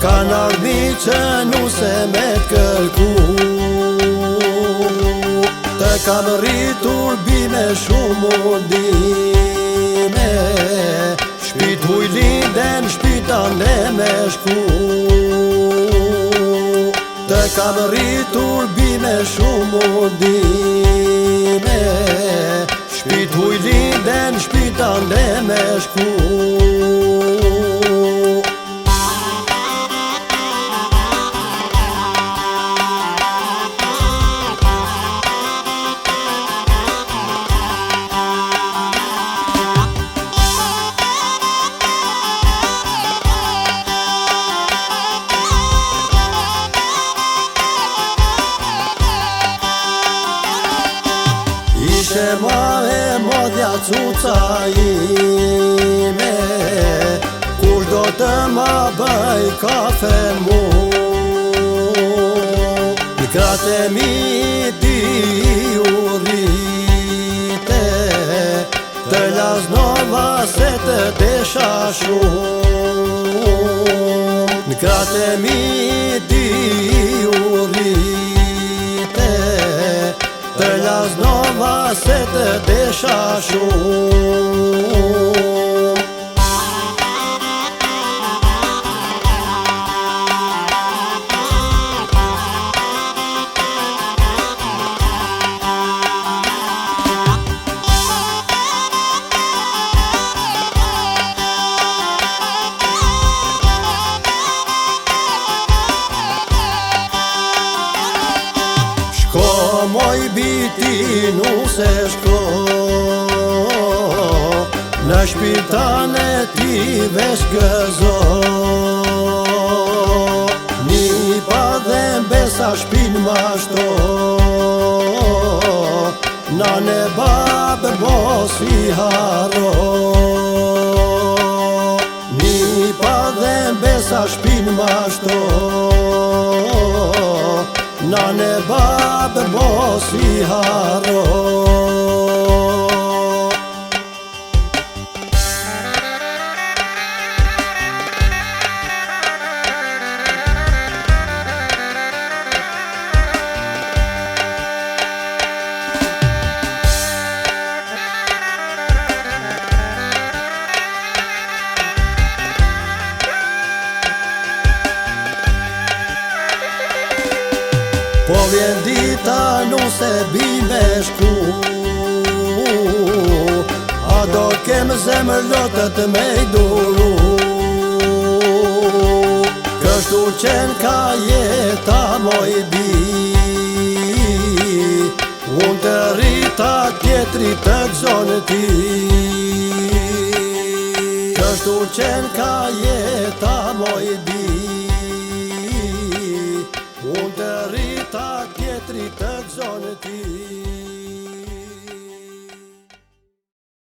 Kanë ardhi që nuse me kërku, të kam rritur bime shumë mundime, shpit huj linden, shpitan dhe me shku. Të kam rritur bime shumë mundime, shpit huj linden, shpitan dhe me shku. Ishe ma e modhja cuca ime, kush do të ma bëj kafe mu. Në kratë e mi ti u rrite, të laznova se të desha shumë. Në kratë e mi ti u rrite, të laznova se të desha shumë. Shko moj biti nuse shko, në shpitane ti vesh gëzo. Një pa dhe mbesa shpin ma shto, nane babë mos i haro. Një pa dhe mbesa shpin ma shto, nane babë mos i haro. Po vjen dita nuse bime shku, a do kem zemër lotët me i duru. Kështu qenë ka jeta moj bi, unë të rrita tjetri të gëzonë ti. Kështu qenë ka jeta moj bi, unë të rrita tjetri të gëzonë ti.